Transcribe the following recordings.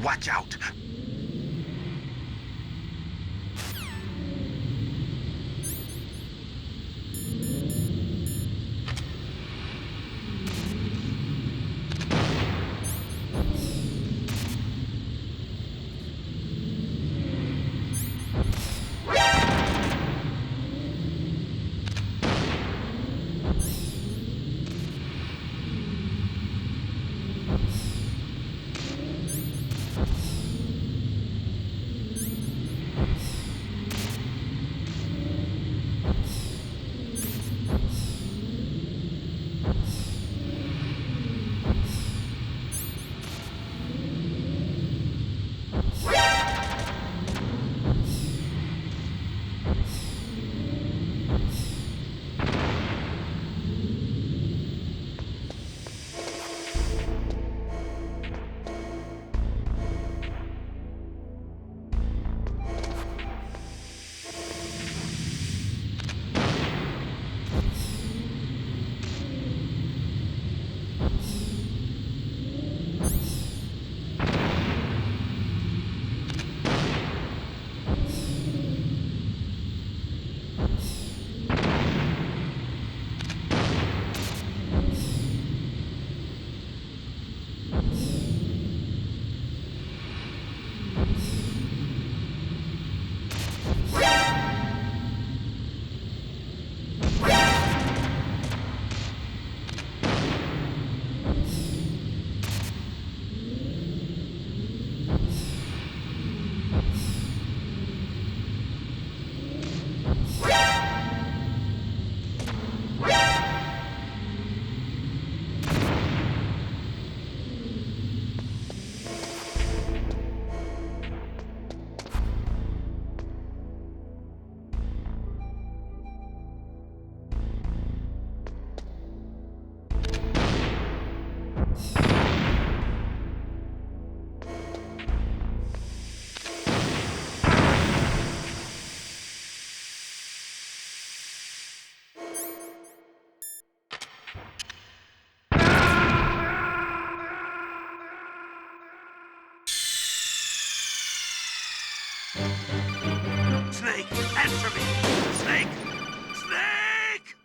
Watch out! Snake, answer me! Snake! Snake!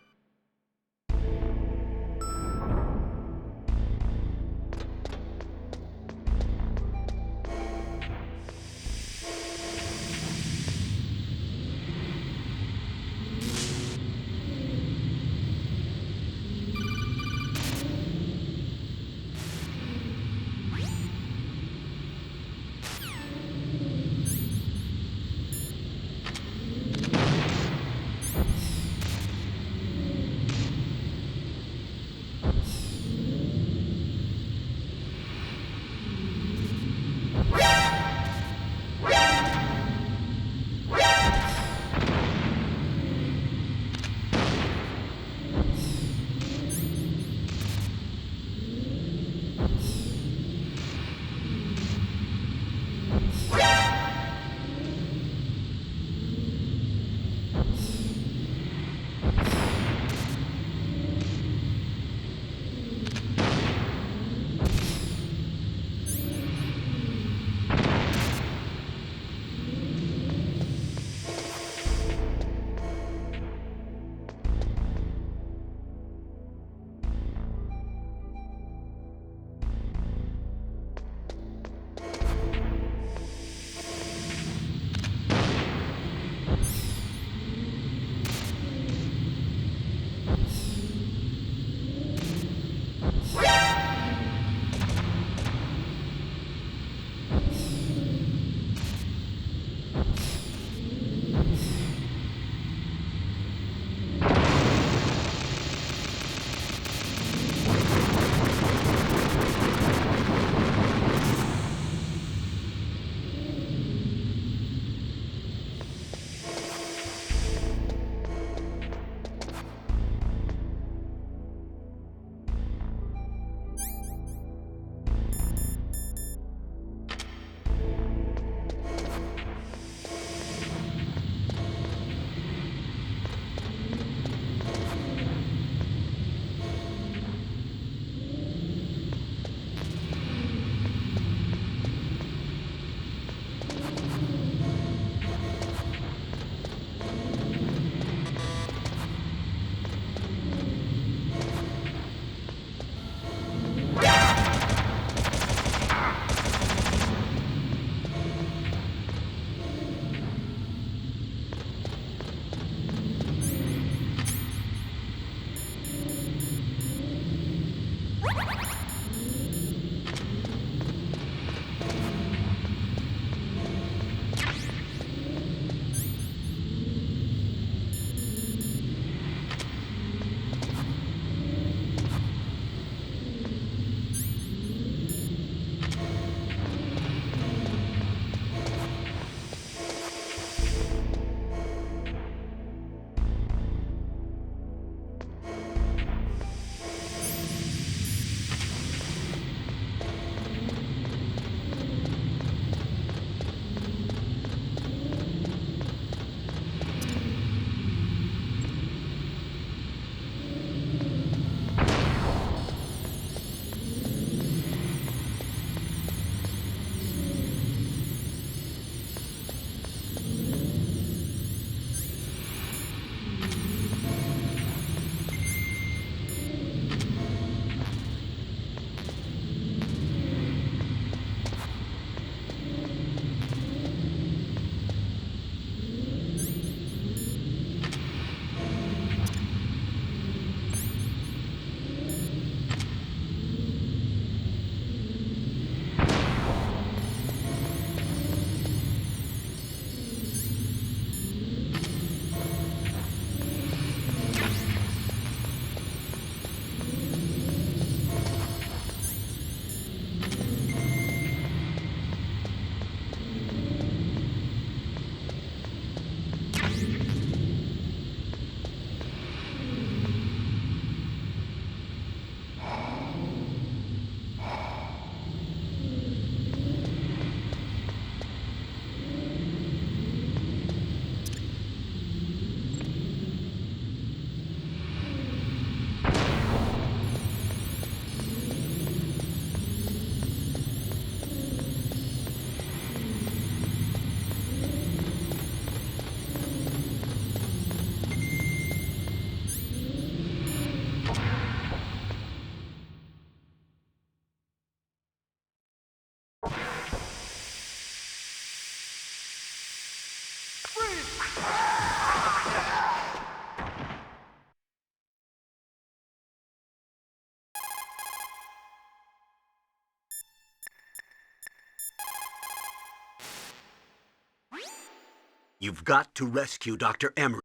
You've got to rescue Dr. Emery.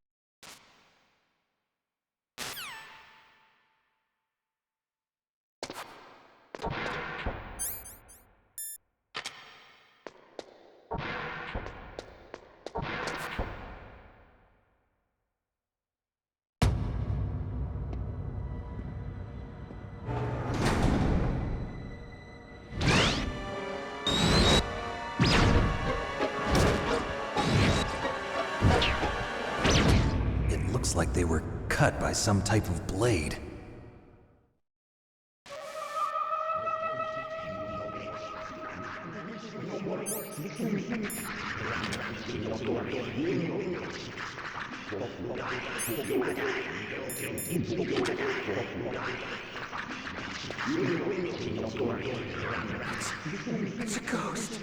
Looks like they were cut by some type of blade. It's a ghost.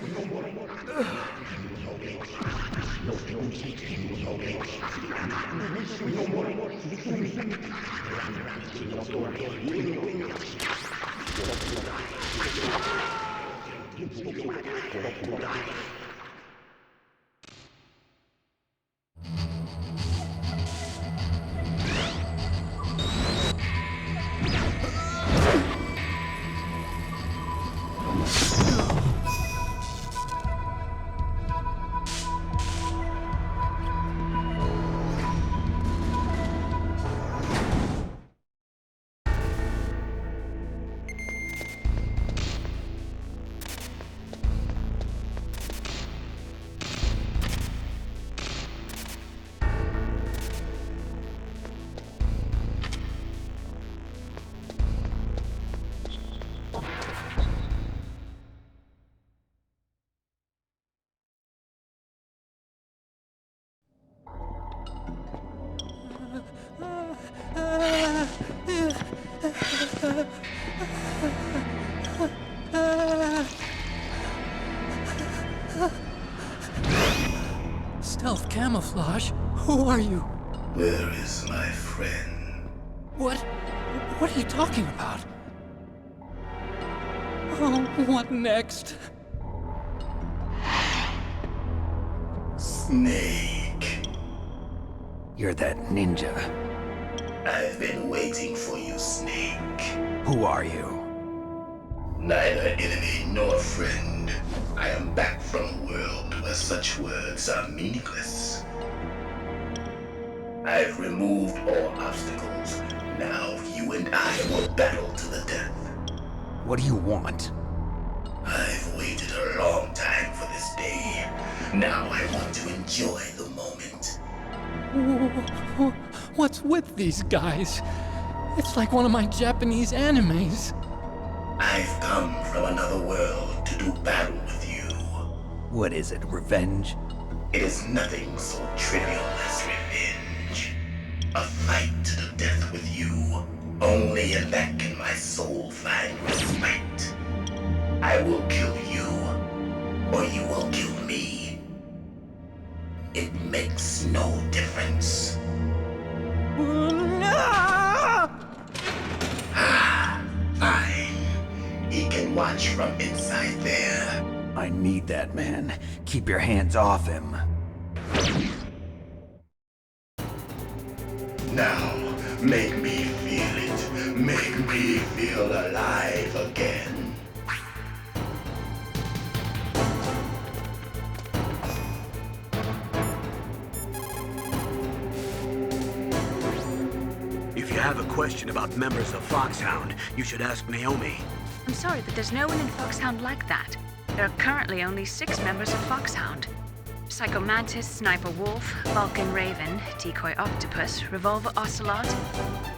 Stealth camouflage? Who are you? Where is my friend? What are you talking about? Oh, what next? Snake. You're that ninja. I've been waiting for you, Snake. Who are you? Neither enemy nor friend. I am back from a world where such words are meaningless. I've removed all obstacles. Now you and I will battle to the death. What do you want? I've waited a long time for this day. Now I want to enjoy the moment. What's with these guys? It's like one of my Japanese animes. I've come from another world to do battle with you. What is it, revenge? It is nothing so trivial as revenge. A fight to the death with you. Only in that can my soul find respite. I will kill you, or you will kill me. It makes no difference. Fine. He can watch from inside there. I need that man. Keep your hands off him. Now, make me feel it. Make me feel alive again. If you have a question about members of Foxhound, you should ask Naomi. I'm sorry, but there's no one in Foxhound like that. There are currently only 6 members of Foxhound. Psycho Mantis, Sniper Wolf, Vulcan Raven, Decoy Octopus, Revolver Ocelot,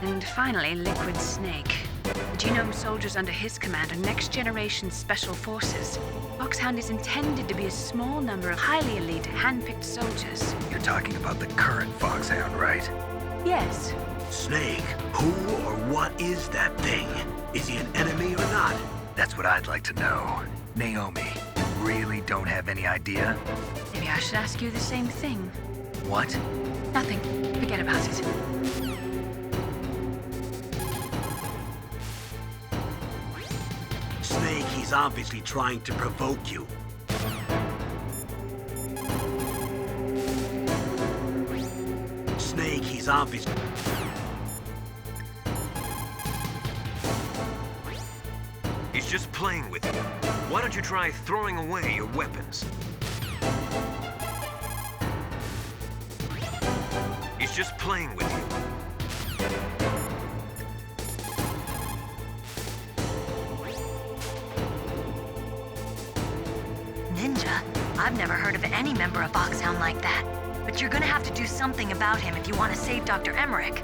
and finally Liquid Snake. The Genome soldiers under his command are next-generation special forces. Foxhound is intended to be a small number of highly elite, hand-picked soldiers. You're talking about the current Foxhound, right? Yes. Snake, who or what is that thing? Is he an enemy or not? That's what I'd like to know. Naomi, you really don't have any idea? Maybe I should ask you the same thing. What? Nothing. Forget about it. Snake, he's obviously trying to provoke you. mistake. He's obvious. He's just playing with you. Why don't you try throwing away your weapons? He's just playing with you. Ninja? I've never heard of any member of Foxhound like that. But you're gonna have to do something about him if you want to save Dr. Emmerich.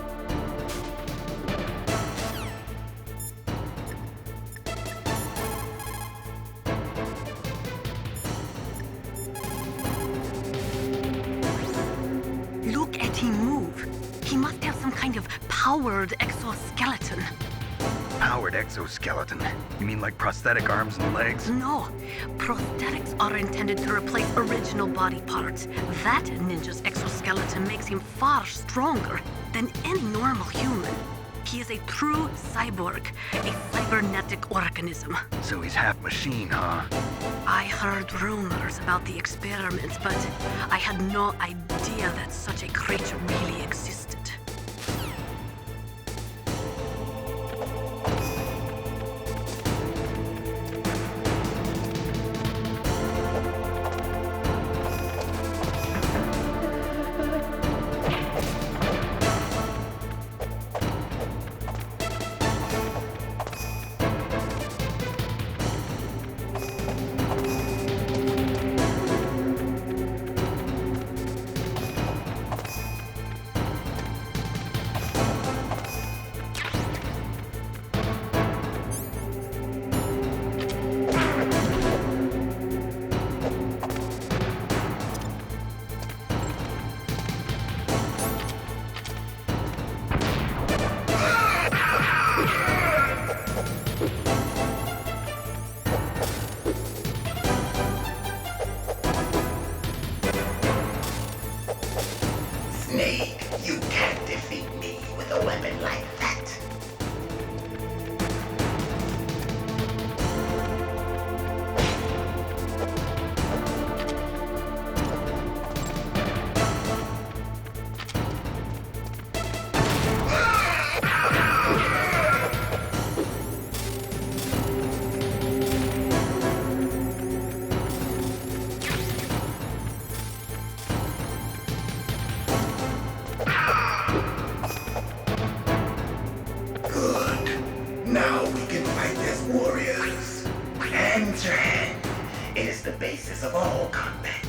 Look at him move. He must have some kind of powered exoskeleton. Powered exoskeleton? You mean like prosthetic arms and legs? No, prosthetics are intended to replace original body parts. That ninja's exoskeleton makes him far stronger than any normal human. He is a true cyborg, a cybernetic organism. So he's half machine, huh? I heard rumors about the experiments, but I had no idea that such a creature really existed. Snake, you can't defeat me with a weapon like that. Now we can fight as warriors. Hand to hand. It is the basis of all combat.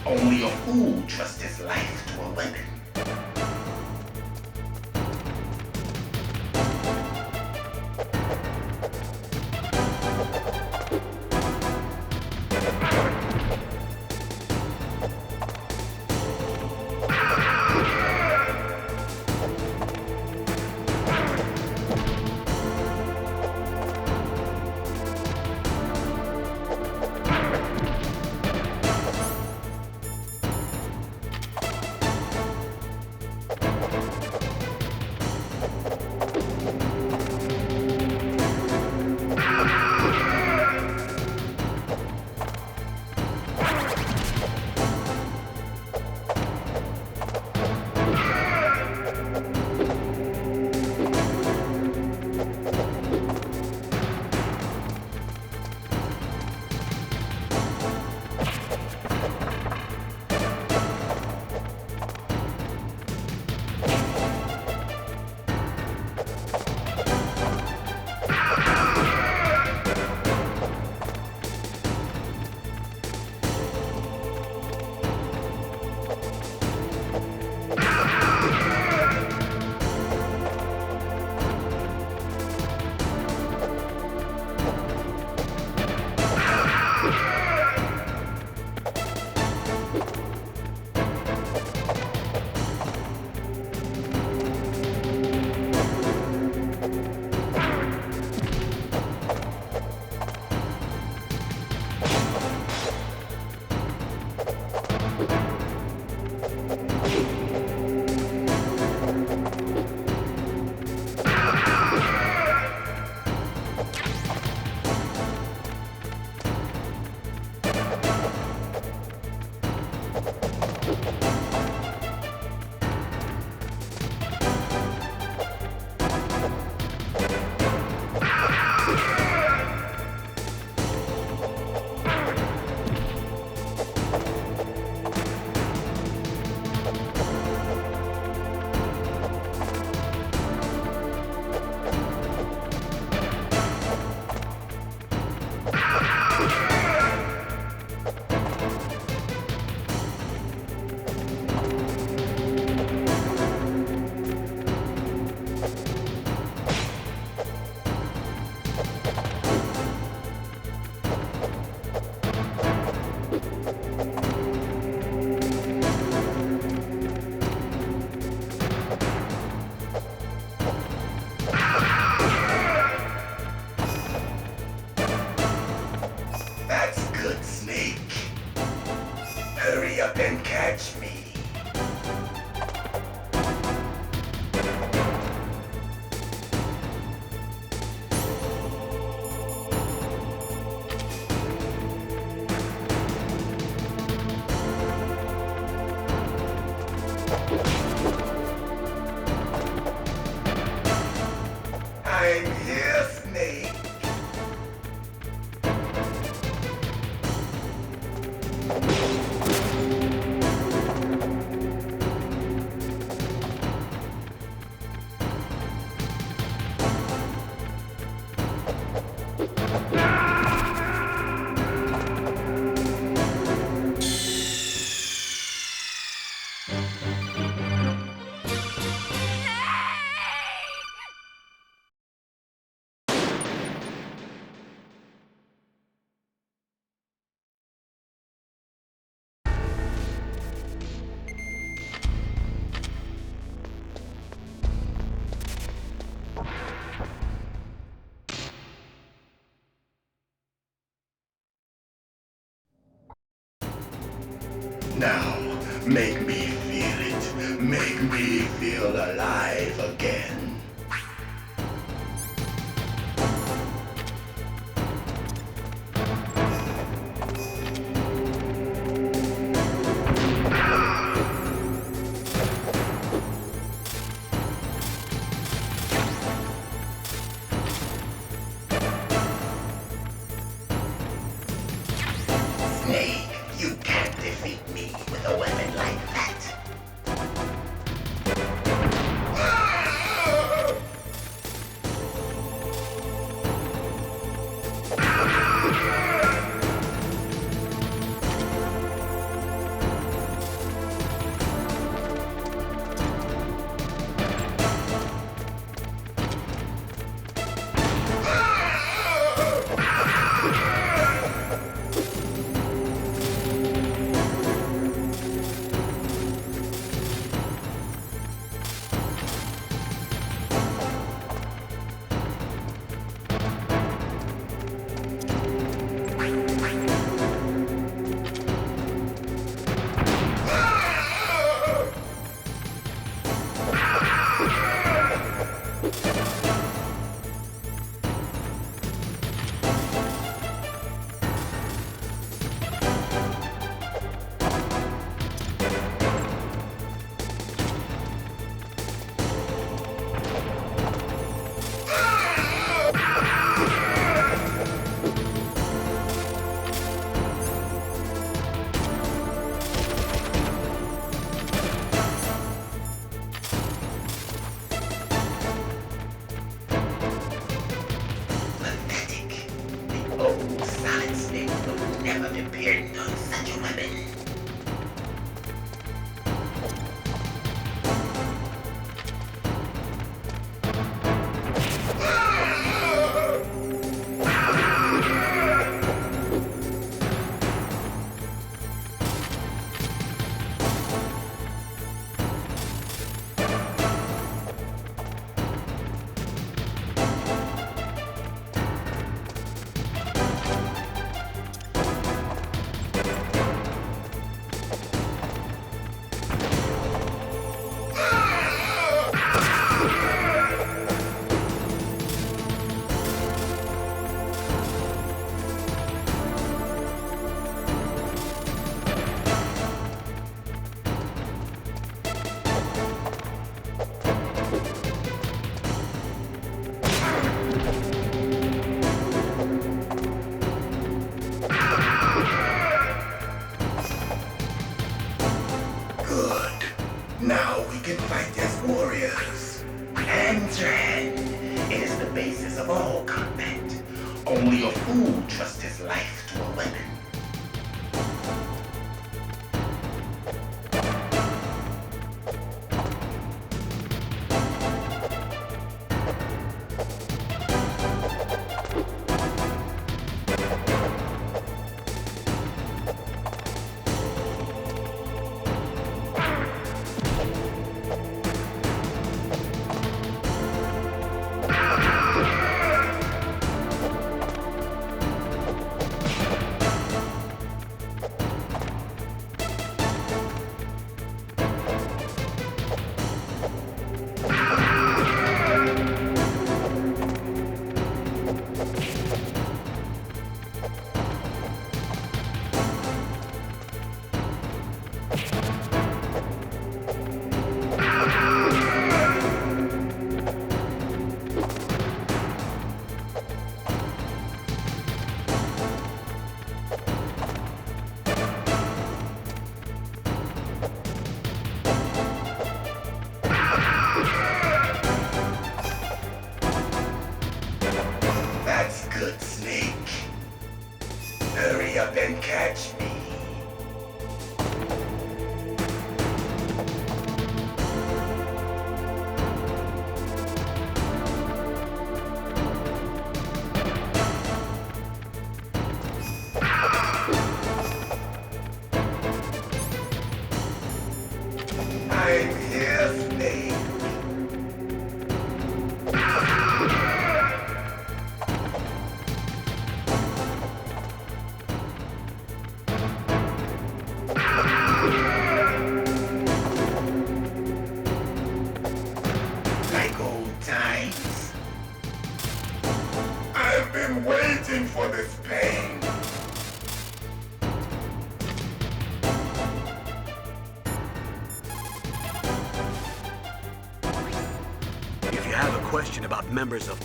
Only a fool trusts his life to a weapon. I'm here, Snake. Now, make me feel it. Make me feel alive again. Snake, you can't defeat me with a weapon like that. Solid Snake will never depend on such a weapon. Good. Now we can fight as warriors. Hand to hand. It is the basis of all combat. Only a fool trusts his life to a weapon. catch me. I'm here, Snake. Like old times. I've been waiting for this pain. If you have a question about members of...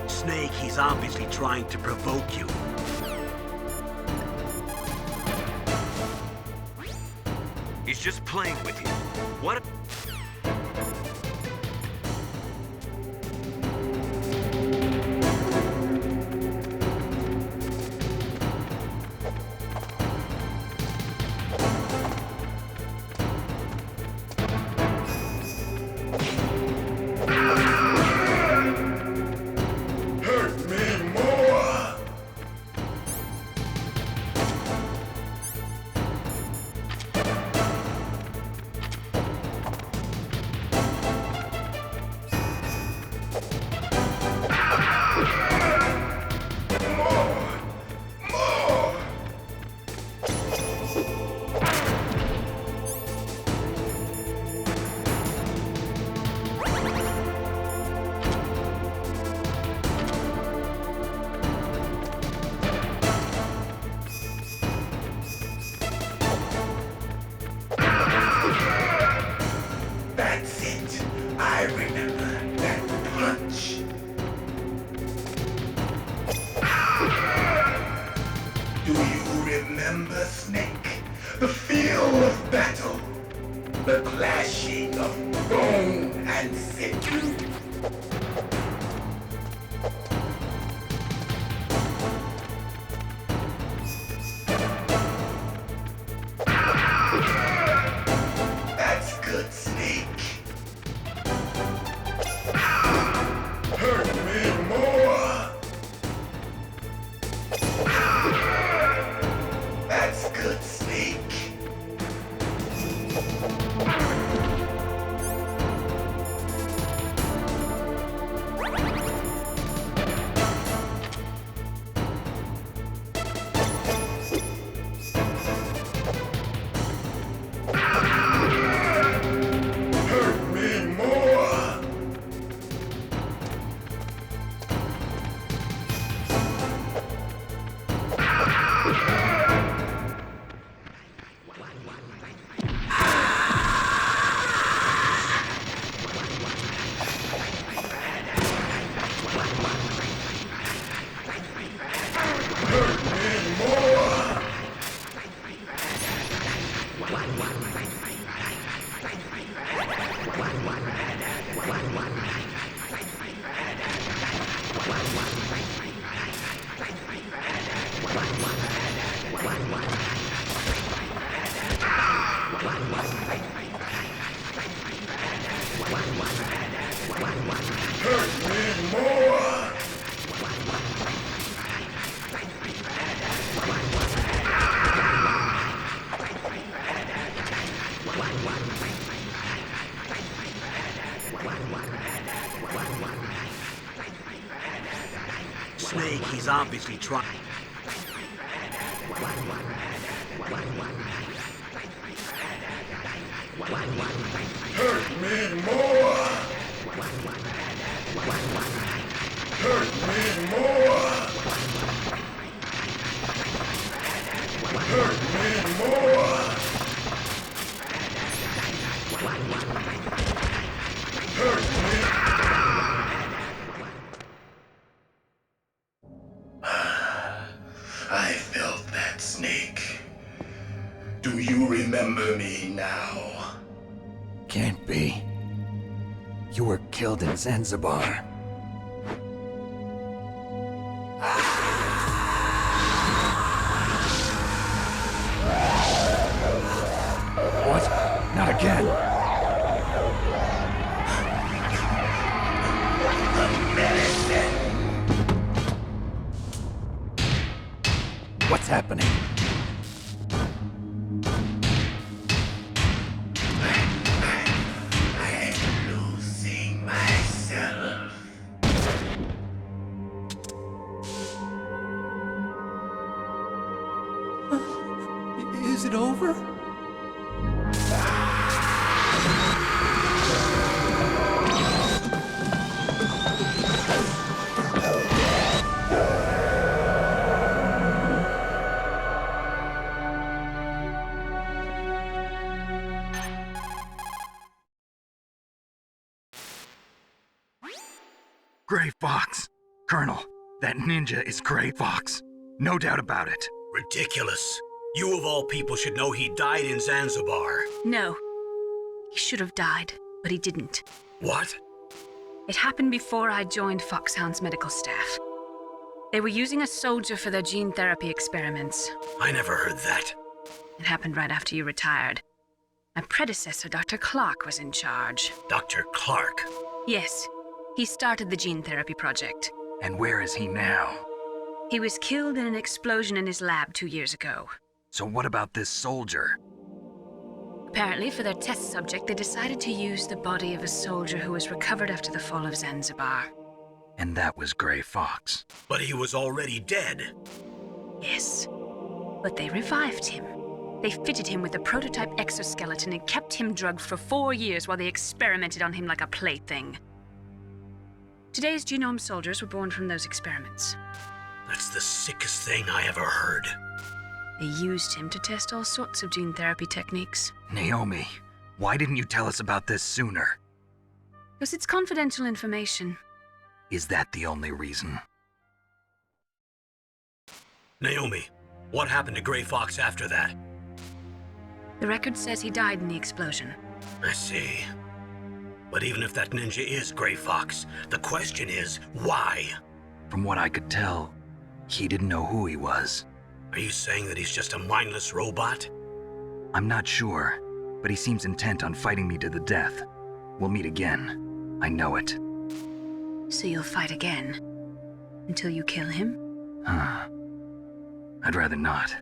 Snake, he's obviously trying to provoke you. He's just playing with you. What? Hurt me more. More. That's it. I remember that punch. Do you remember, Snake? The feel of battle. The clashing of bone and sinew. That's good, Snake. Hurt me more. That's good, Snake. Hurt me more. Hurt me more. Hurt me more. Snake, he's obviously trying... Hurt me more. Hurt me more. Hurt me more. Hurt me. I felt that, Snake. Do you remember me now? Can't be. You were killed in Zanzibar. What? Not again. What's happening? I'm losing myself. Is it over? Gray Fox. Colonel, that ninja is Gray Fox. No doubt about it. Ridiculous. You of all people should know he died in Zanzibar. No. He should have died, but he didn't. What? It happened before I joined Foxhound's medical staff. They were using a soldier for their gene therapy experiments. I never heard that. It happened right after you retired. My predecessor, Dr. Clark, was in charge. Dr. Clark. Yes, he started the gene therapy project. And where is he now? He was killed in an explosion in his lab 2 years ago. So what about this soldier? Apparently, for their test subject, they decided to use the body of a soldier who was recovered after the fall of Zanzibar. And that was Gray Fox. But he was already dead. Yes, but they revived him. They fitted him with a prototype exoskeleton and kept him drugged for 4 years while they experimented on him like a plaything. Today's genome soldiers were born from those experiments. That's the sickest thing I ever heard. They used him to test all sorts of gene therapy techniques. Naomi, why didn't you tell us about this sooner? Because it's confidential information. Is that the only reason? Naomi, what happened to Gray Fox after that? The record says he died in the explosion. I see. But even if that ninja is Gray Fox, the question is, why? From what I could tell, he didn't know who he was. Are you saying that he's just a mindless robot? I'm not sure, but he seems intent on fighting me to the death. We'll meet again. I know it. So you'll fight again? Until you kill him? I'd rather not.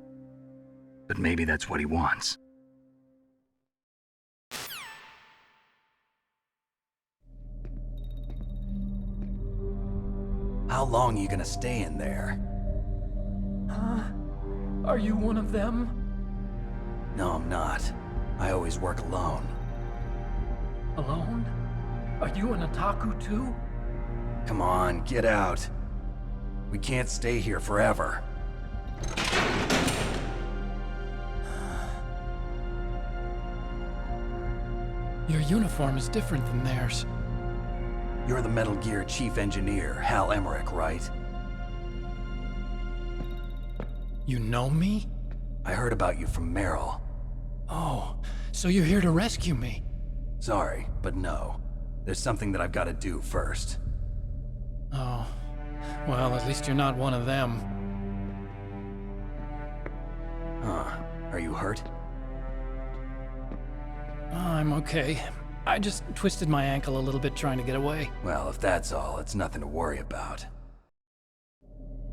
But maybe that's what he wants. How long are you gonna stay in there? Are you one of them? No, I'm not. I always work alone. Alone? Are you an otaku too? Come on, get out. We can't stay here forever. Your uniform is different than theirs. You're the Metal Gear chief engineer, Hal Emmerich, right? You know me? I heard about you from Meryl. Oh, so you're here to rescue me? Sorry, but no. There's something that I've got to do first. Oh, well, at least you're not one of them. Are you hurt? Oh, I'm okay. I just twisted my ankle a little bit trying to get away. Well, if that's all, it's nothing to worry about.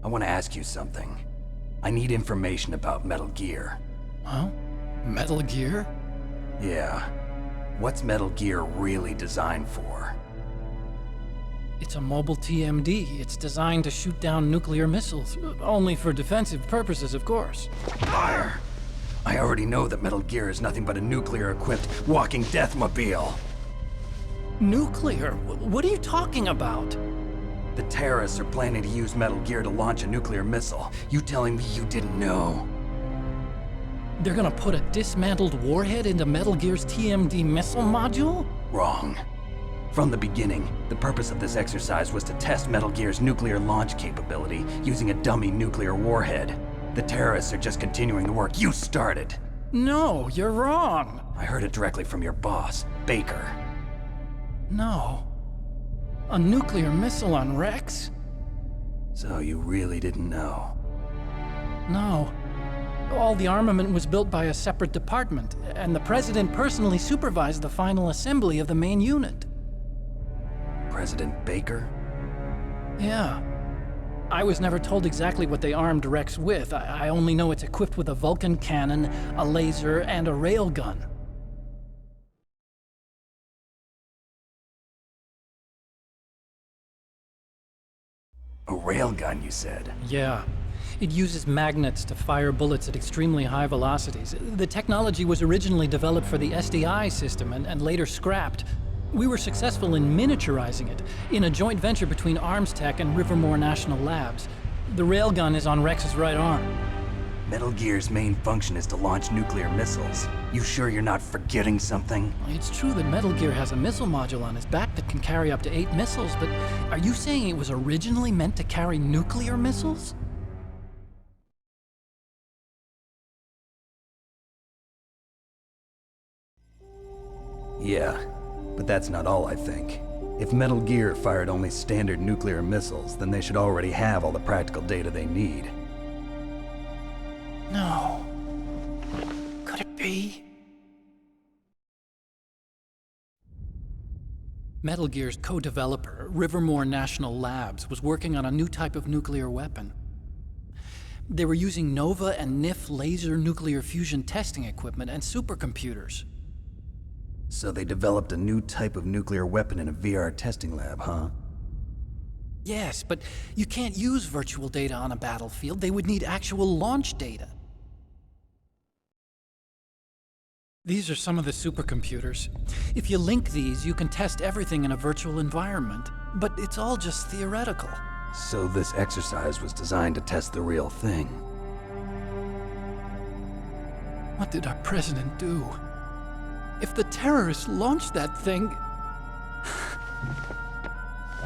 I want to ask you something. I need information about Metal Gear. Huh? Metal Gear? Yeah. What's Metal Gear really designed for? It's a mobile TMD. It's designed to shoot down nuclear missiles. Only for defensive purposes, of course. Fire! I already know that Metal Gear is nothing but a nuclear-equipped walking deathmobile. Nuclear? What are you talking about? The terrorists are planning to use Metal Gear to launch a nuclear missile. You telling me you didn't know? They're gonna put a dismantled warhead into Metal Gear's TMD missile module? Wrong. From the beginning, the purpose of this exercise was to test Metal Gear's nuclear launch capability using a dummy nuclear warhead. The terrorists are just continuing the work you started. No, you're wrong. I heard it directly from your boss, Baker. No. A nuclear missile on Rex? So you really didn't know? No. All the armament was built by a separate department, and the President personally supervised the final assembly of the main unit. President Baker? Yeah. I was never told exactly what they armed Rex with. I only know it's equipped with a Vulcan cannon, a laser, and a railgun. A railgun, you said? Yeah. It uses magnets to fire bullets at extremely high velocities. The technology was originally developed for the SDI system and later scrapped. We were successful in miniaturizing it in a joint venture between ArmsTech and Rivermore National Labs. The railgun is on Rex's right arm. Metal Gear's main function is to launch nuclear missiles. You sure you're not forgetting something? It's true that Metal Gear has a missile module on its back that can carry up to 8 missiles, but are you saying it was originally meant to carry nuclear missiles? Yeah, but that's not all I think. If Metal Gear fired only standard nuclear missiles, then they should already have all the practical data they need. No. Could it be? Metal Gear's co-developer, Rivermore National Labs, was working on a new type of nuclear weapon. They were using NOVA and NIF laser nuclear fusion testing equipment and supercomputers. So they developed a new type of nuclear weapon in a VR testing lab, huh? Yes, but you can't use virtual data on a battlefield. They would need actual launch data. These are some of the supercomputers. If you link these, you can test everything in a virtual environment. But it's all just theoretical. So this exercise was designed to test the real thing. What did our president do? If the terrorists launched that thing...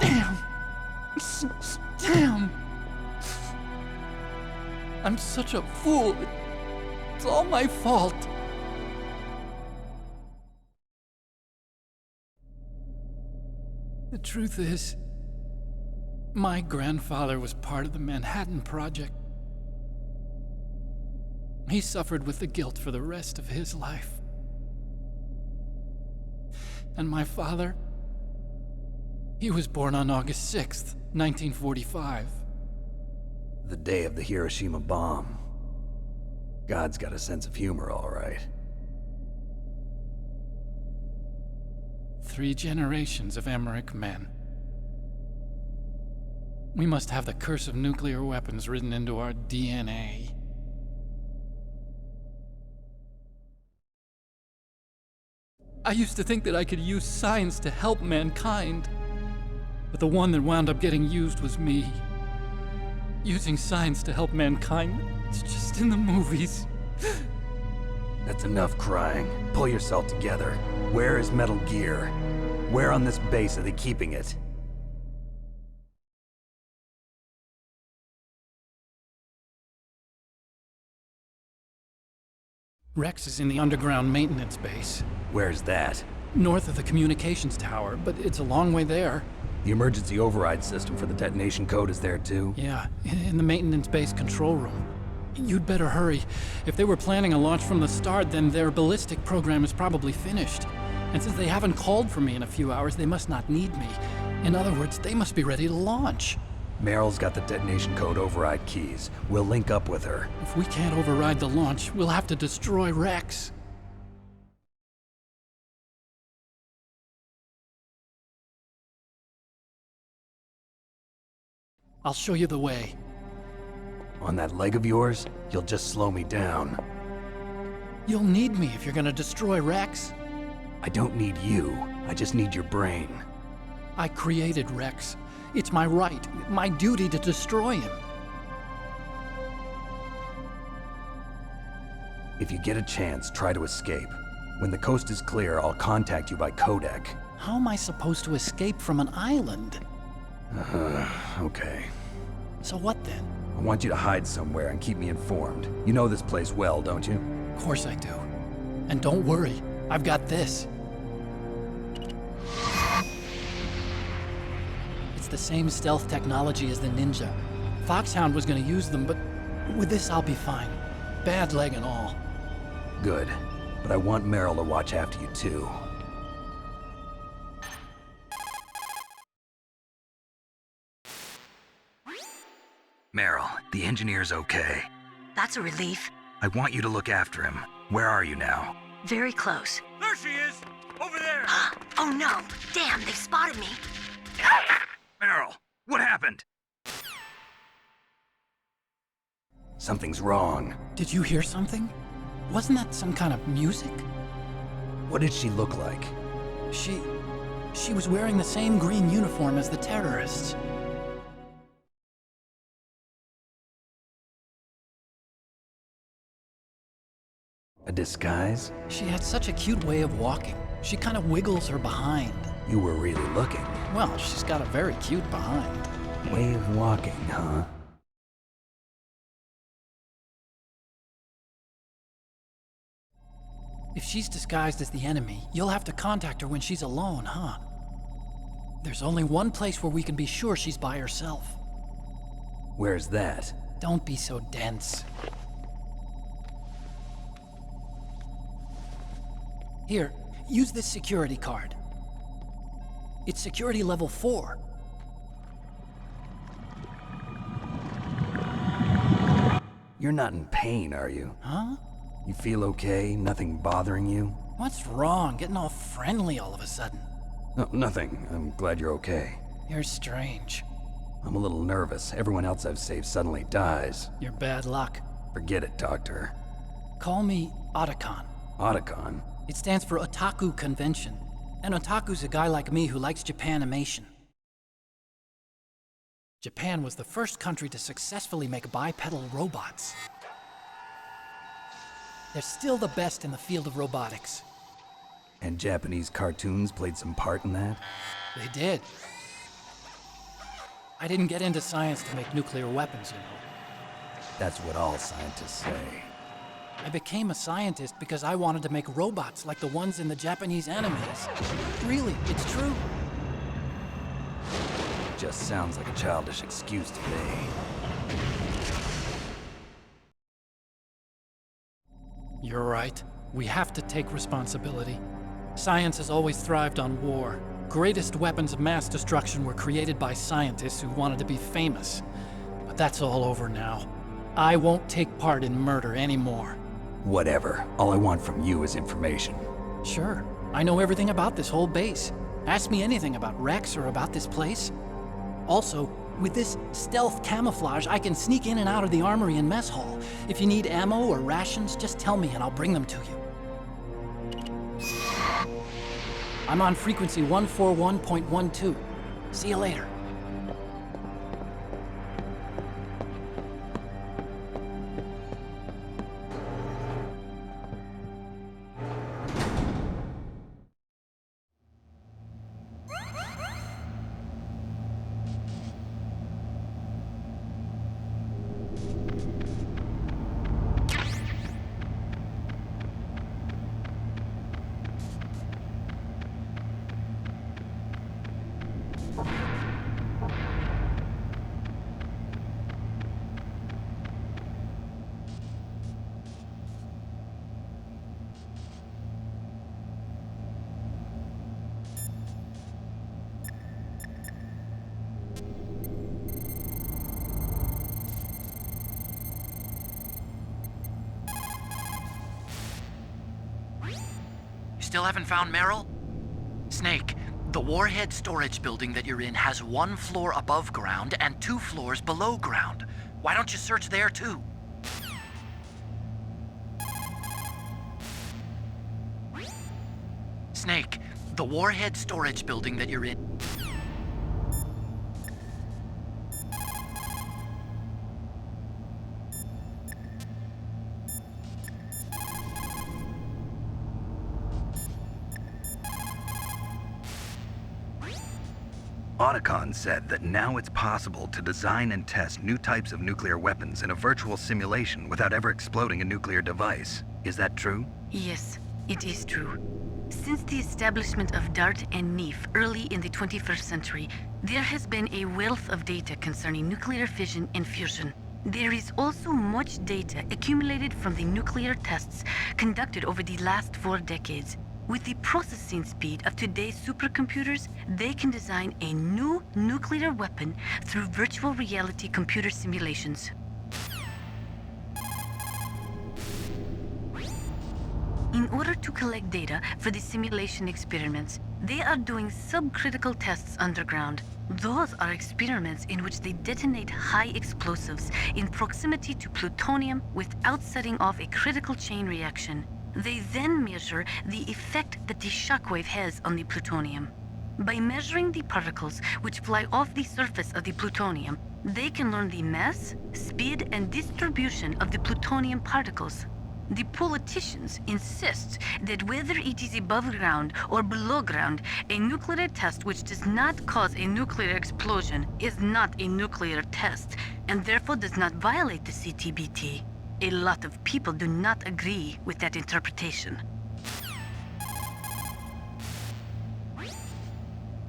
Damn! Damn! I'm such a fool. It's all my fault. The truth is, my grandfather was part of the Manhattan Project. He suffered with the guilt for the rest of his life. And my father, he was born on August 6th, 1945. The day of the Hiroshima bomb. God's got a sense of humor, all right. 3 generations of Emmerich men. We must have the curse of nuclear weapons written into our DNA. I used to think that I could use science to help mankind, but the one that wound up getting used was me. Using science to help mankind, it's just in the movies. That's enough crying. Pull yourself together. Where is Metal Gear? Where on this base are they keeping it? Rex is in the underground maintenance base, Where's that? north of the communications tower, but it's a long way there. The emergency override system for the detonation code is there too? Yeah, in the maintenance base control room. You'd better hurry. If they were planning a launch from the start, then their ballistic program is probably finished. And since they haven't called for me in a few hours, they must not need me. In other words, they must be ready to launch. Meryl's got the detonation code override keys. We'll link up with her. If we can't override the launch, we'll have to destroy Rex. I'll show you the way. On that leg of yours, you'll just slow me down. You'll need me if you're gonna destroy Rex. I don't need you. I just need your brain. I created Rex. It's my right, my duty to destroy him. If you get a chance, try to escape. When the coast is clear, I'll contact you by codec. How am I supposed to escape from an island? Okay. So what then? I want you to hide somewhere and keep me informed. You know this place well, don't you? Of course I do. And don't worry, I've got this. the same stealth technology as the Ninja. Foxhound was gonna use them, but with this I'll be fine. Bad leg and all. Good. But I want Meryl to watch after you too. Meryl, the engineer's okay. That's a relief. I want you to look after him. Where are you now? Very close. There she is! Over there! Oh no! Damn, they've spotted me. Meryl, what happened? Something's wrong. Did you hear something? Wasn't that some kind of music? What did she look like? She was wearing the same green uniform as the terrorists. A disguise? She had such a cute way of walking. She kind of wiggles her behind. You were really looking. Well, she's got a very cute behind. Way of walking, huh? If she's disguised as the enemy, you'll have to contact her when she's alone, huh? There's only one place where we can be sure she's by herself. Where's that? Don't be so dense. Here, use this security card. It's security level 4. You're not in pain, are you? Huh? You feel okay? Nothing bothering you? What's wrong? Getting all friendly all of a sudden. No, nothing. I'm glad you're okay. You're strange. I'm a little nervous. Everyone else I've saved suddenly dies. You're bad luck. Forget it, Doctor. Call me Otacon. Otacon? It stands for Otaku Convention. An otaku's a guy like me who likes Japanimation. Japan was the first country to successfully make bipedal robots. They're still the best in the field of robotics. And Japanese cartoons played some part in that? They did. I didn't get into science to make nuclear weapons, you know. That's what all scientists say. I became a scientist because I wanted to make robots like the ones in the Japanese animes. Really, it's true. Just sounds like a childish excuse to me. You're right. We have to take responsibility. Science has always thrived on war. Greatest weapons of mass destruction were created by scientists who wanted to be famous. But that's all over now. I won't take part in murder anymore. Whatever. All I want from you is information. Sure. I know everything about this whole base. Ask me anything about Rex or about this place. Also, with this stealth camouflage, I can sneak in and out of the armory and mess hall. If you need ammo or rations, just tell me and I'll bring them to you. I'm on frequency 141.12. See you later. Still haven't found Meryl? Snake, the Warhead storage building that you're in has 1 floor above ground and 2 floors below ground. Why don't you search there too? Snake, the Warhead storage building that you're in... Otacon said that now it's possible to design and test new types of nuclear weapons in a virtual simulation without ever exploding a nuclear device. Is that true? Yes, it is true. Since the establishment of DART and NEEF early in the 21st century, there has been a wealth of data concerning nuclear fission and fusion. There is also much data accumulated from the nuclear tests conducted over the last 4 decades. With the processing speed of today's supercomputers, they can design a new nuclear weapon through virtual reality computer simulations. In order to collect data for the simulation experiments, they are doing subcritical tests underground. Those are experiments in which they detonate high explosives in proximity to plutonium without setting off a critical chain reaction. They then measure the effect that the shockwave has on the plutonium. By measuring the particles which fly off the surface of the plutonium, they can learn the mass, speed, and distribution of the plutonium particles. The politicians insist that whether it is above ground or below ground, a nuclear test which does not cause a nuclear explosion is not a nuclear test, and therefore does not violate the CTBT. A lot of people do not agree with that interpretation.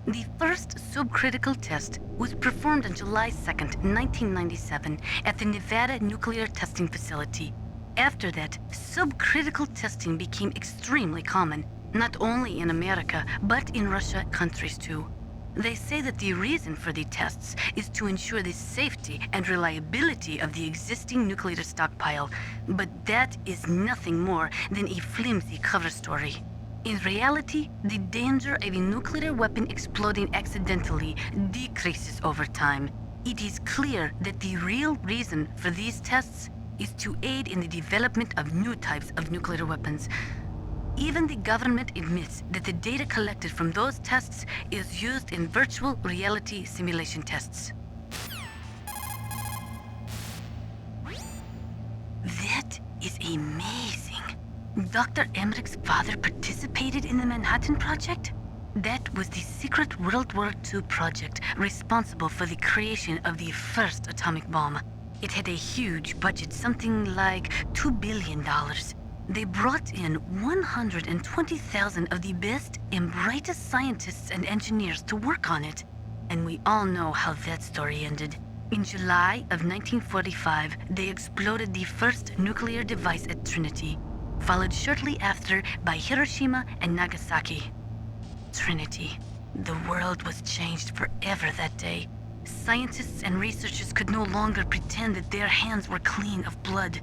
The first subcritical test was performed on July 2nd, 1997 at the Nevada Nuclear Testing Facility. After that, subcritical testing became extremely common, not only in America, but in Russia countries too. They say that the reason for the tests is to ensure the safety and reliability of the existing nuclear stockpile, but that is nothing more than a flimsy cover story. In reality, the danger of a nuclear weapon exploding accidentally decreases over time. It is clear that the real reason for these tests is to aid in the development of new types of nuclear weapons. Even the government admits that the data collected from those tests is used in virtual reality simulation tests. That is amazing. Dr. Emmerich's father participated in the Manhattan Project? That was the secret World War II project responsible for the creation of the first atomic bomb. It had a huge budget, something like $2 billion. They brought in 120,000 of the best and brightest scientists and engineers to work on it. And we all know how that story ended. In July of 1945, they exploded the first nuclear device at Trinity, followed shortly after by Hiroshima and Nagasaki. Trinity. The world was changed forever that day. Scientists and researchers could no longer pretend that their hands were clean of blood.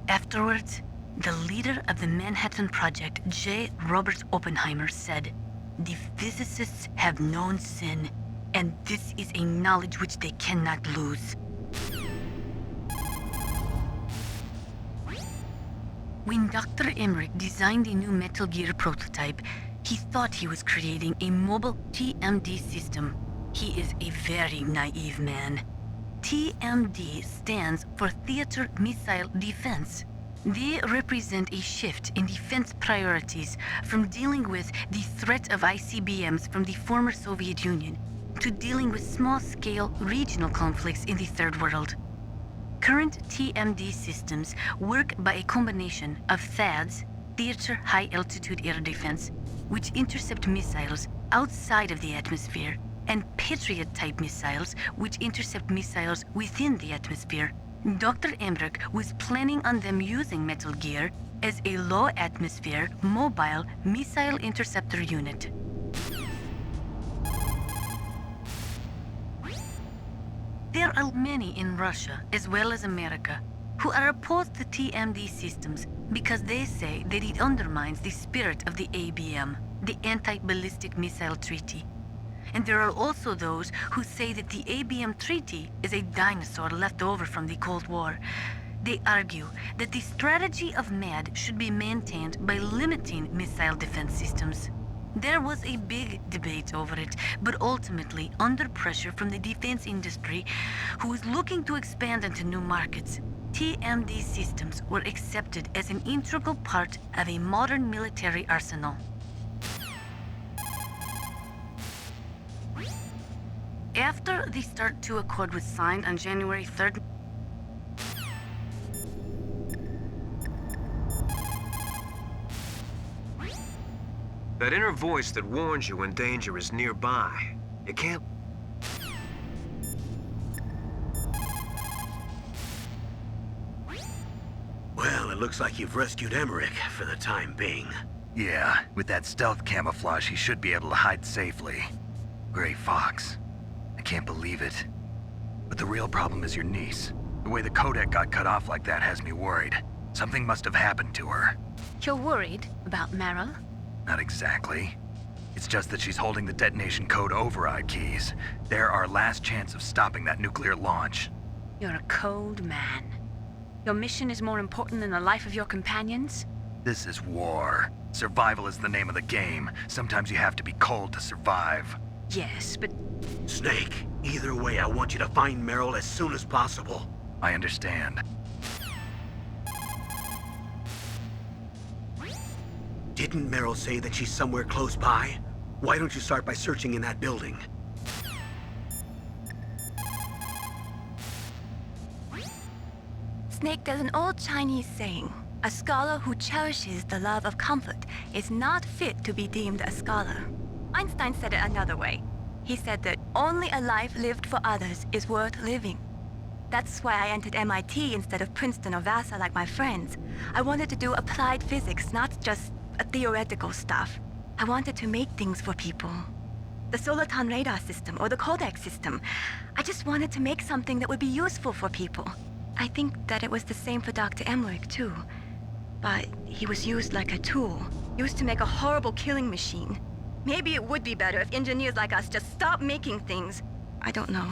Afterwards, the leader of the Manhattan Project, J. Robert Oppenheimer, said, "The physicists have known sin, and this is a knowledge which they cannot lose." When Dr. Emmerich designed the new Metal Gear prototype, he thought he was creating a mobile TMD system. He is a very naive man. TMD stands for Theater Missile Defense. They represent a shift in defense priorities from dealing with the threat of ICBMs from the former Soviet Union to dealing with small-scale regional conflicts in the Third World. Current TMD systems work by a combination of THAADs, Theater High Altitude Air Defense, which intercept missiles outside of the atmosphere, and Patriot-type missiles, which intercept missiles within the atmosphere. Dr. Emmerich was planning on them using Metal Gear as a low-atmosphere, mobile missile interceptor unit. There are many in Russia, as well as America, who are opposed to TMD systems because they say that it undermines the spirit of the ABM, the Anti-Ballistic Missile Treaty. And there are also those who say that the ABM Treaty is a dinosaur left over from the Cold War. They argue that the strategy of MAD should be maintained by limiting missile defense systems. There was a big debate over it, but ultimately, under pressure from the defense industry, who was looking to expand into new markets, TMD systems were accepted as an integral part of a modern military arsenal. After the START II Accord was signed on January 3rd, That inner voice that warns you when danger is nearby. You can't... Well, it looks like you've rescued Emmerich for the time being. Yeah, with that stealth camouflage, he should be able to hide safely. Gray Fox. I can't believe it. But the real problem is your niece. The way the codec got cut off like that has me worried. Something must have happened to her. You're worried about Meryl? Not exactly. It's just that she's holding the detonation code override keys. They're our last chance of stopping that nuclear launch. You're a cold man. Your mission is more important than the life of your companions? This is war. Survival is the name of the game. Sometimes you have to be cold to survive. Yes, but Snake, either way, I want you to find Meryl as soon as possible. I understand. Didn't Meryl say that she's somewhere close by? Why don't you start by searching in that building? Snake, there's an old Chinese saying, a scholar who cherishes the love of comfort is not fit to be deemed a scholar. Einstein said it another way. He said that only a life lived for others is worth living. That's why I entered MIT instead of Princeton or Vassar like my friends. I wanted to do applied physics, not just theoretical stuff. I wanted to make things for people. The Soliton radar system or the Codex system. I just wanted to make something that would be useful for people. I think that it was the same for Dr. Emmerich, too. But he was used like a tool, used to make a horrible killing machine. Maybe it would be better if engineers like us just stopped making things. I don't know.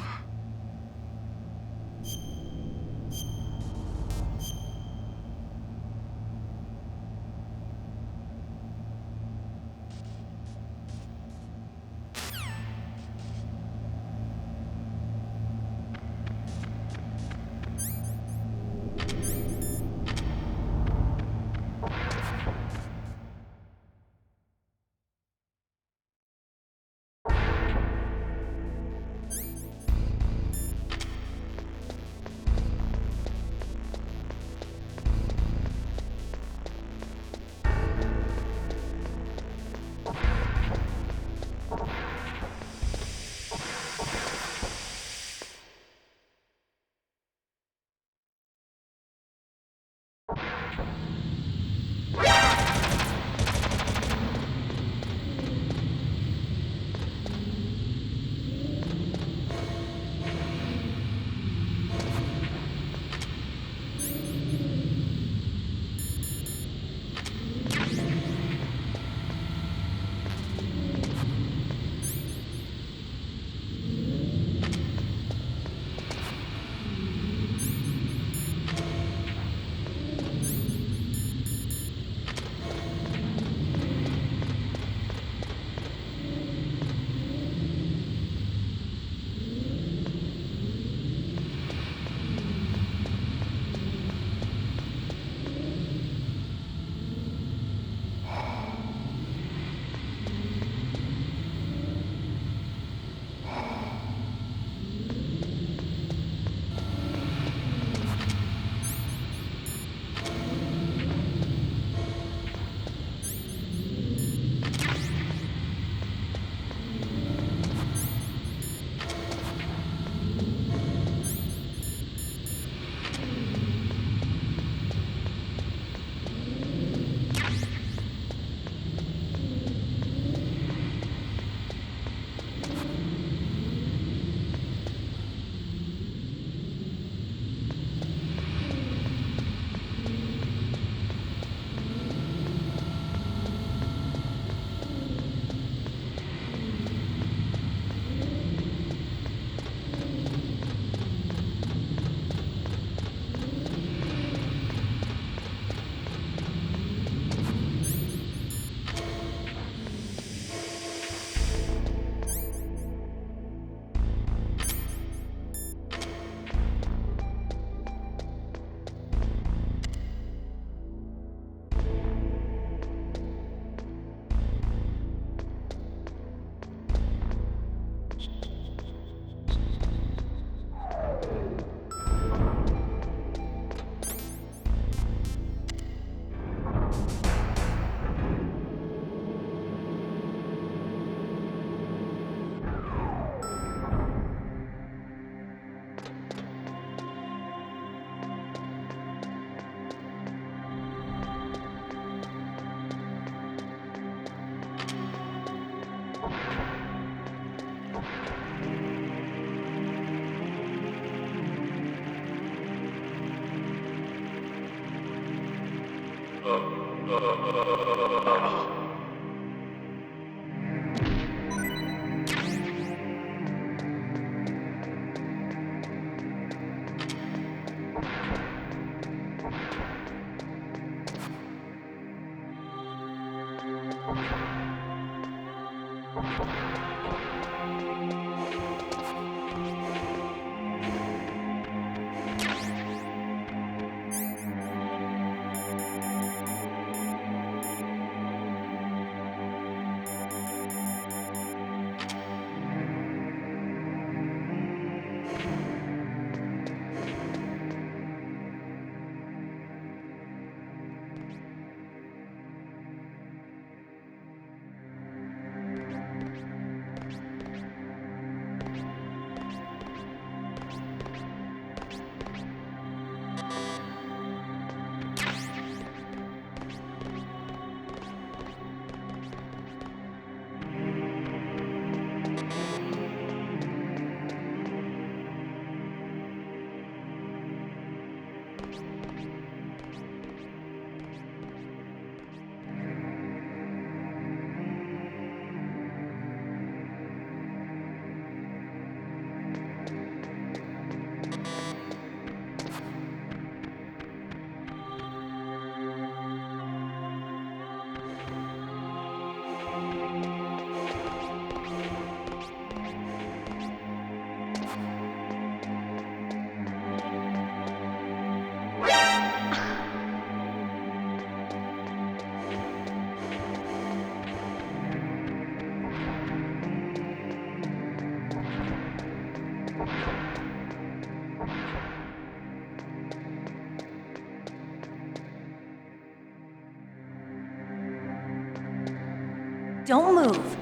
Don't move.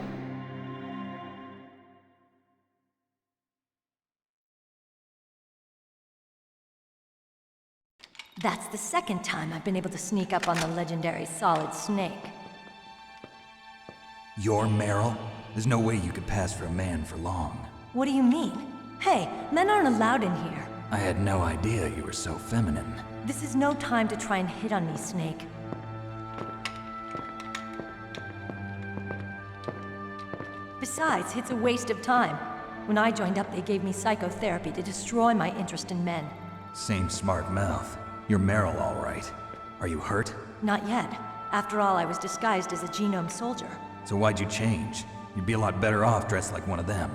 That's the second time I've been able to sneak up on the legendary Solid Snake. You're Meryl? There's no way you could pass for a man for long. What do you mean? Hey, men aren't allowed in here. I had no idea you were so feminine. This is no time to try and hit on me, Snake. Besides, it's a waste of time. When I joined up, they gave me psychotherapy to destroy my interest in men. Same smart mouth. You're Meryl, all right. Are you hurt? Not yet. After all, I was disguised as a genome soldier. So why'd you change? You'd be a lot better off dressed like one of them.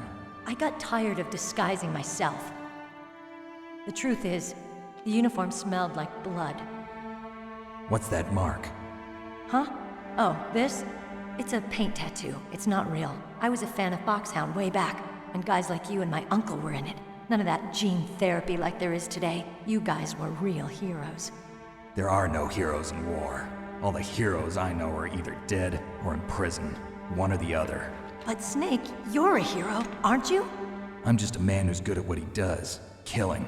I got tired of disguising myself. The truth is, the uniform smelled like blood. What's that mark? Huh? Oh, this? It's a paint tattoo. It's not real. I was a fan of Foxhound way back, and guys like you and my uncle were in it. None of that gene therapy like there is today. You guys were real heroes. There are no heroes in war. All the heroes I know are either dead or in prison. One or the other. But Snake, you're a hero, aren't you? I'm just a man who's good at what he does. Killing.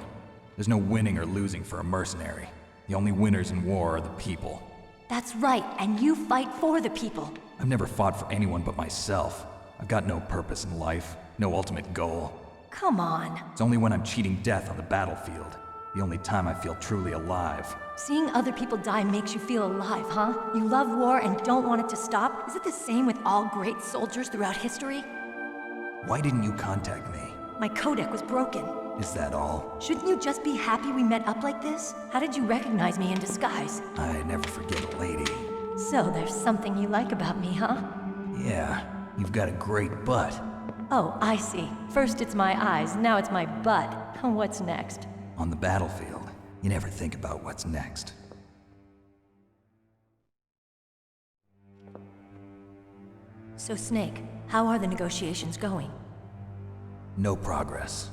There's no winning or losing for a mercenary. The only winners in war are the people. That's right, and you fight for the people. I've never fought for anyone but myself. I've got no purpose in life, no ultimate goal. Come on. It's only when I'm cheating death on the battlefield. The only time I feel truly alive. Seeing other people die makes you feel alive, huh? You love war and don't want it to stop? Is it the same with all great soldiers throughout history? Why didn't you contact me? My codec was broken. Is that all? Shouldn't you just be happy we met up like this? How did you recognize me in disguise? I never forget a lady. So there's something you like about me, huh? Yeah, you've got a great butt. Oh, I see. First it's my eyes, now it's my butt. What's next? On the battlefield, you never think about what's next. So Snake, how are the negotiations going? No progress.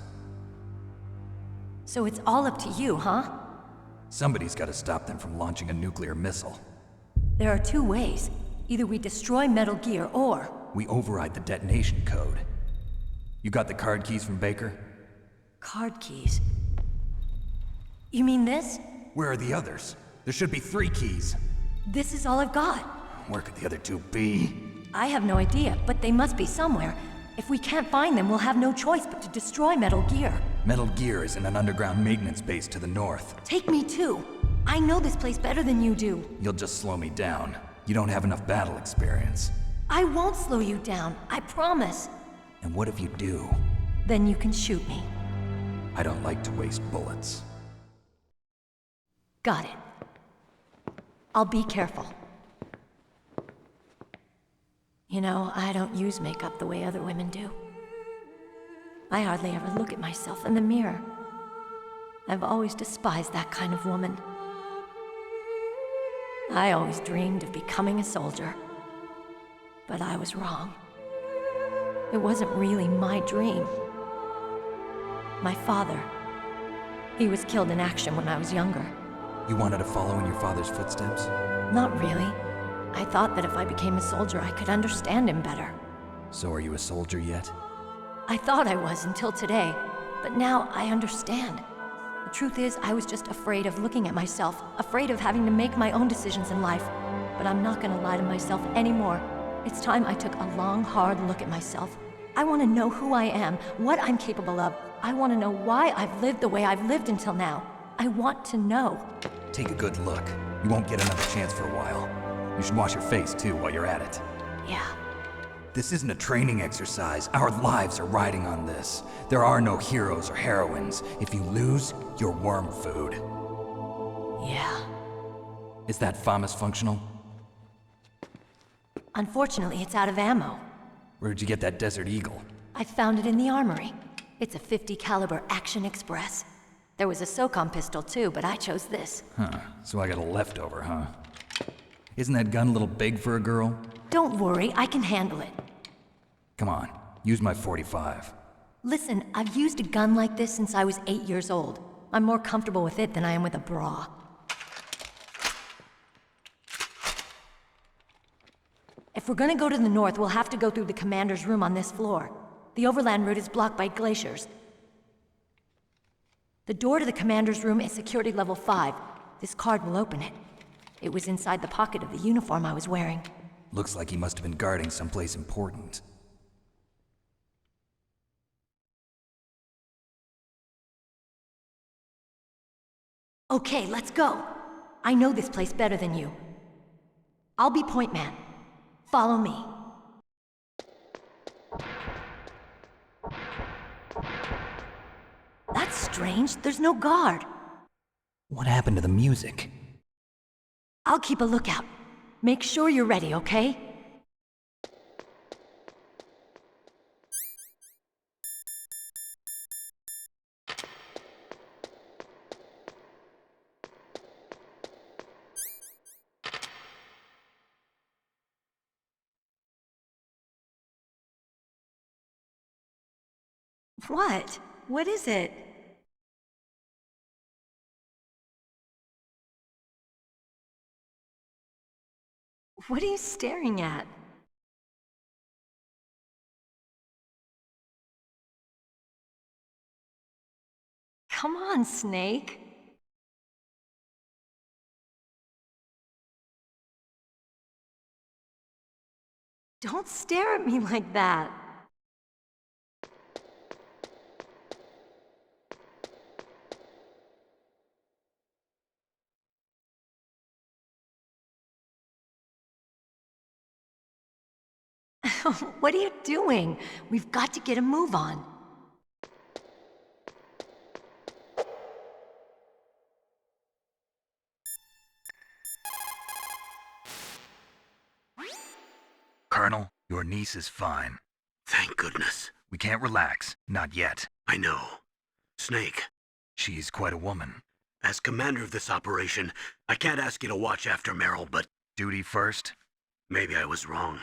So it's all up to you, huh? Somebody's got to stop them from launching a nuclear missile. There are two ways. Either we destroy Metal Gear, or... we override the detonation code. You got the card keys from Baker? Card keys? You mean this? Where are the others? There should be 3 keys. This is all I've got. Where could the other 2 be? I have no idea, but they must be somewhere. If we can't find them, we'll have no choice but to destroy Metal Gear. Metal Gear is in an underground maintenance base to the north. Take me too. I know this place better than you do. You'll just slow me down. You don't have enough battle experience. I won't slow you down, I promise. And what if you do? Then you can shoot me. I don't like to waste bullets. Got it. I'll be careful. You know, I don't use makeup the way other women do. I hardly ever look at myself in the mirror. I've always despised that kind of woman. I always dreamed of becoming a soldier. But I was wrong. It wasn't really my dream. My father, he was killed in action when I was younger. You wanted to follow in your father's footsteps? Not really. I thought that if I became a soldier, I could understand him better. So are you a soldier yet? I thought I was until today, but now I understand. The truth is, I was just afraid of looking at myself, afraid of having to make my own decisions in life. But I'm not gonna lie to myself anymore. It's time I took a long, hard look at myself. I want to know who I am, what I'm capable of. I want to know why I've lived the way I've lived until now. I want to know. Take a good look. You won't get another chance for a while. You should wash your face too while you're at it. Yeah. This isn't a training exercise. Our lives are riding on this. There are no heroes or heroines. If you lose, you're worm food. Yeah. Is that FAMAS functional? Unfortunately, it's out of ammo. Where'd you get that Desert Eagle? I found it in the armory. It's a .50 caliber Action Express. There was a SOCOM pistol too, but I chose this. Huh, so I got a leftover, huh? Isn't that gun a little big for a girl? Don't worry, I can handle it. Come on, use my .45. Listen, I've used a gun like this since I was 8 years old. I'm more comfortable with it than I am with a bra. If we're gonna go to the north, we'll have to go through the commander's room on this floor. The overland route is blocked by glaciers. The door to the commander's room is security level 5. This card will open it. It was inside the pocket of the uniform I was wearing. Looks like he must have been guarding someplace important. Okay, let's go. I know this place better than you. I'll be point man. Follow me. That's strange. There's no guard. What happened to the music? I'll keep a lookout. Make sure you're ready, okay? What? What is it? What are you staring at? Come on, Snake. Don't stare at me like that. What are you doing? We've got to get a move on. Colonel, your niece is fine. Thank goodness. We can't relax. Not yet. I know. Snake, She's quite a woman. as commander of this operation, I can't ask you to watch after Meryl, but Duty first. maybe I was wrong.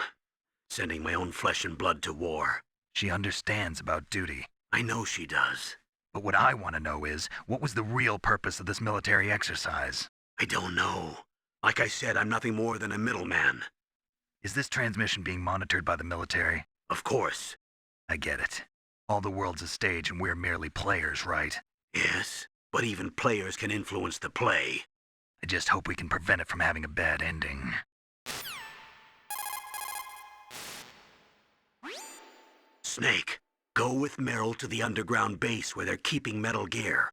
Sending my own flesh and blood to war. She understands about duty. I know she does. But what I want to know is, what was the real purpose of this military exercise? I don't know. Like I said, I'm nothing more than a middleman. Is this transmission being monitored by the military? Of course. I get it. All the world's a stage and we're merely players, right? Yes, but even players can influence the play. I just hope we can prevent it from having a bad ending. Snake, go with Meryl to the underground base where they're keeping Metal Gear.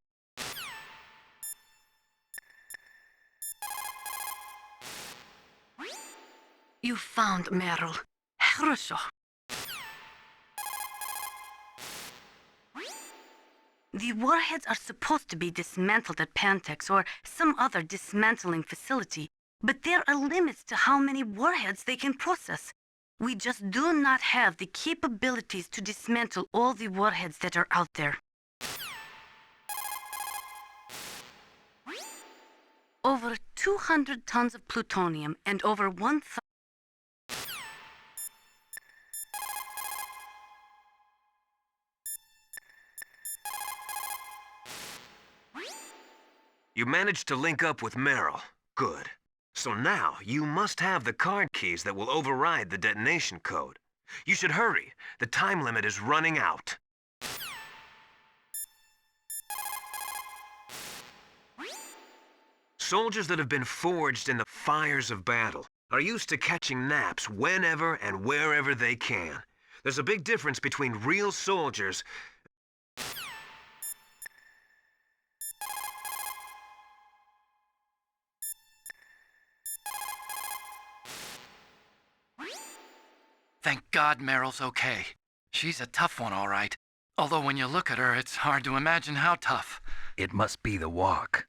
You found Meryl. Хорошо. The warheads are supposed to be dismantled at Pantex or some other dismantling facility, but there are limits to how many warheads they can process. We just do not have the capabilities to dismantle all the warheads that are out there. Over 200 tons of plutonium and over 1,000... You managed to link up with Meryl. Good. So now, you must have the card keys that will override the detonation code. You should hurry. The time limit is running out. Soldiers that have been forged in the fires of battle are used to catching naps whenever and wherever they can. There's a big difference between real soldiers... Thank God Meryl's okay. She's a tough one, all right. Although when you look at her, it's hard to imagine how tough. It must be the walk.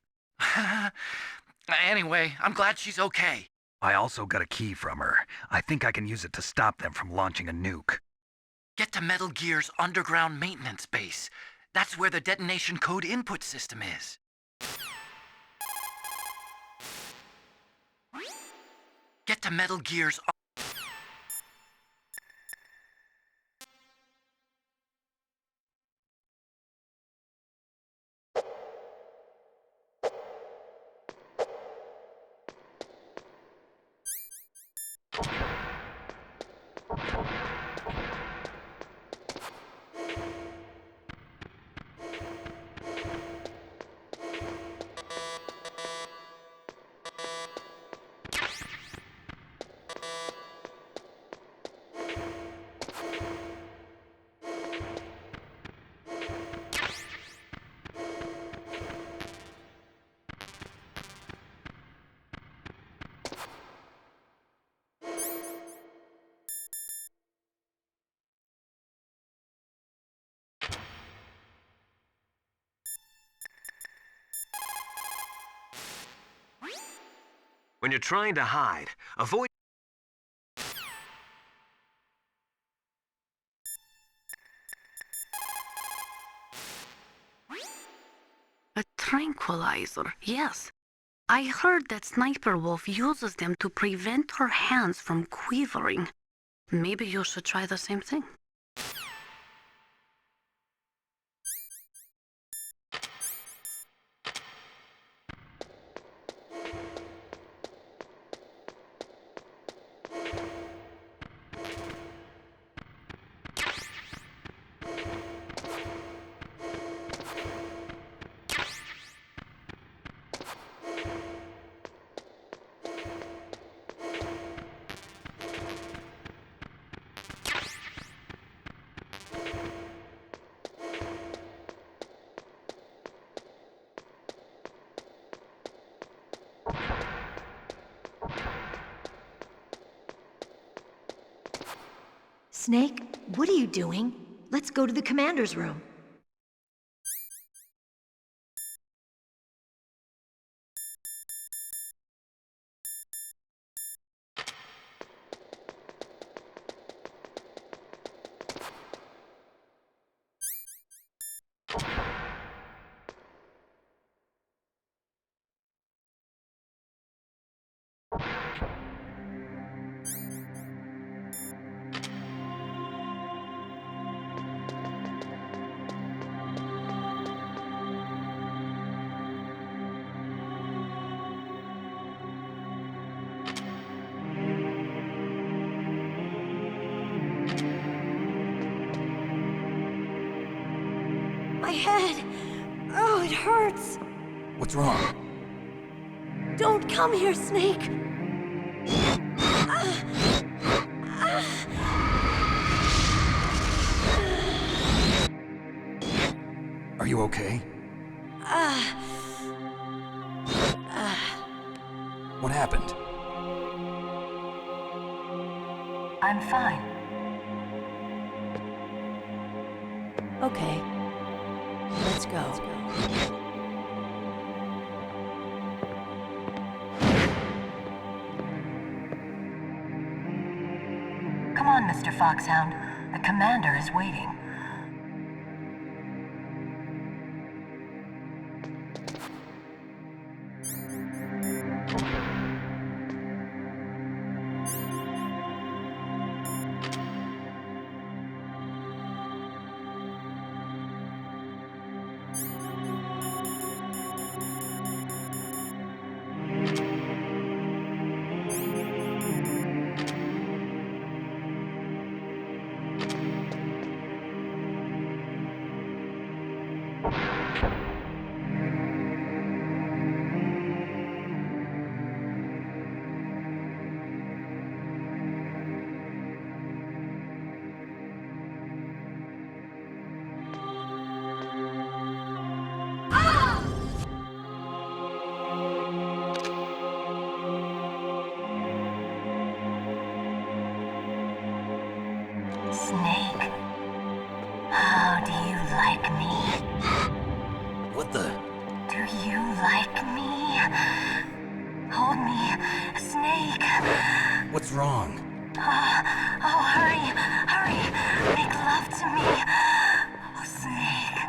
Anyway, I'm glad she's okay. I also got a key from her. I think I can use it to stop them from launching a nuke. Get to Metal Gear's underground maintenance base. That's where the detonation code input system is. Get to Metal Gear's... When you're trying to hide, avoid... A tranquilizer, yes. I heard that Sniper Wolf uses them to prevent her hands from quivering. Maybe you should try the same thing. Snake, what are you doing? Let's go to the commander's room. My head! Oh, it hurts! What's wrong? Don't come here, Snake! Are you okay? What happened? I'm fine. Okay. Let's go. Come on, Mr. Foxhound. The commander is waiting. Snake, how do you like me? What the? Do you like me? Hold me, Snake. What's wrong? Oh, hurry, hurry, make love to me. Oh, Snake,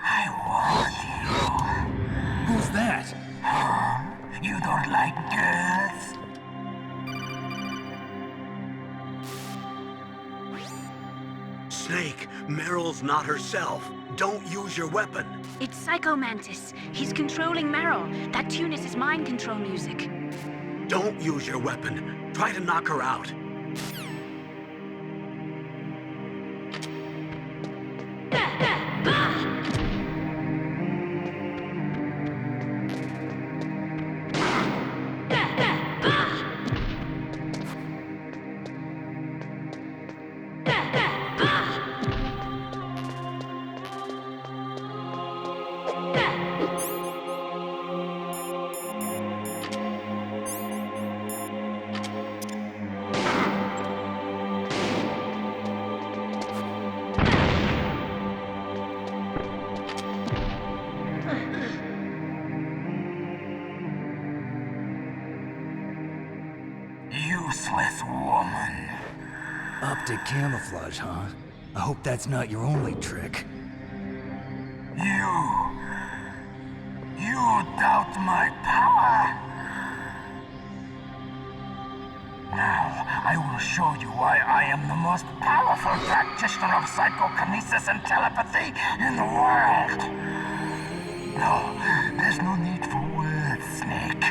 I want you. Who's that? You don't like girls? Snake, Meryl's not herself. Don't use your weapon. It's Psycho Mantis. He's controlling Meryl. That tune is his mind control music. Don't use your weapon. Try to knock her out. Useless woman. Optic camouflage, huh? I hope that's not your only trick. You doubt my power? Now, I will show you why I am the most powerful practitioner of psychokinesis and telepathy in the world. No, there's no need for words, Snake.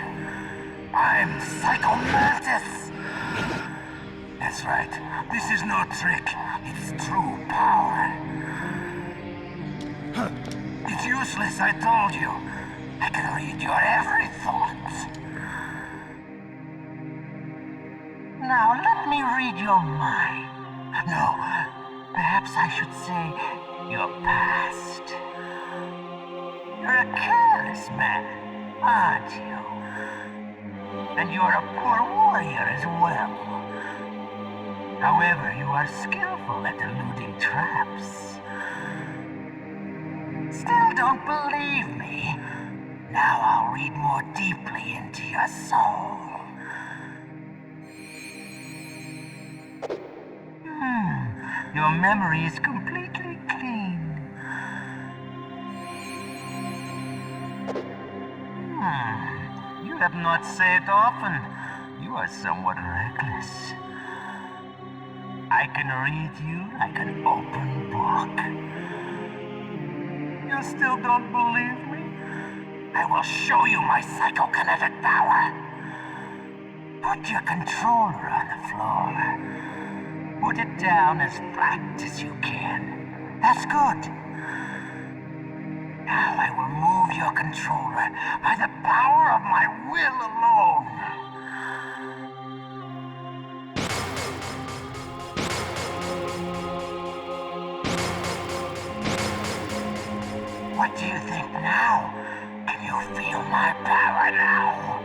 I'm Psycho Mantis. That's right. This is no trick. It's true power. It's useless, I told you. I can read your every thought. Now, let me read your mind. No, perhaps I should say your past. You're a careless man, aren't you? And you're a poor warrior as well. However, you are skillful at eluding traps. Still don't believe me? Now I'll read more deeply into your soul. Your memory is completely clean. You have not said often. You are somewhat reckless. I can read you like an open book. You still don't believe me? I will show you my psychokinetic power. Put your controller on the floor. Put it down as flat as you can. That's good. Now I will move your controller by the power of my will alone. What do you think now? Can you feel my power now?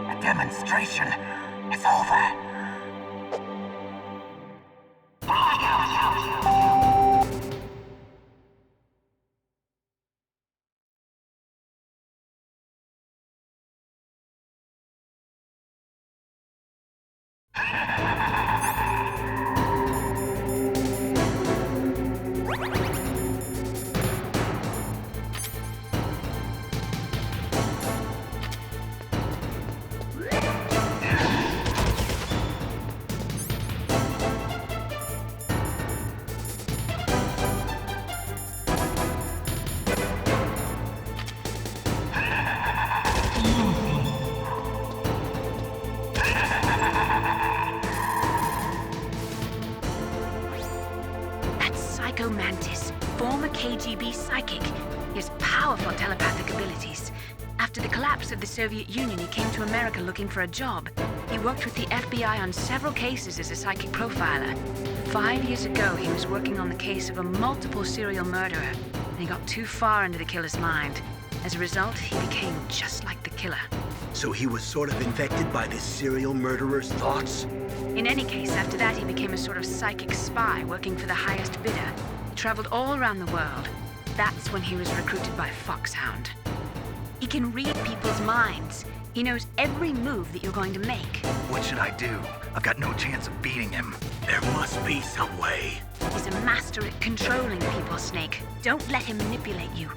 The demonstration is over. That's Psycho Mantis, former KGB psychic. He has powerful telepathic abilities. After the collapse of the Soviet Union, he came to America looking for a job. He worked with the FBI on several cases as a psychic profiler. 5 years ago, he was working on the case of a multiple serial murderer, and he got too far into the killer's mind. As a result, he became just like the killer. So he was sort of infected by this serial murderer's thoughts? In any case, after that, he became a sort of psychic spy working for the highest bidder. He traveled all around the world. That's when he was recruited by Foxhound. He can read people's minds. He knows every move that you're going to make. What should I do? I've got no chance of beating him. There must be some way. He's a master at controlling people, Snake. Don't let him manipulate you.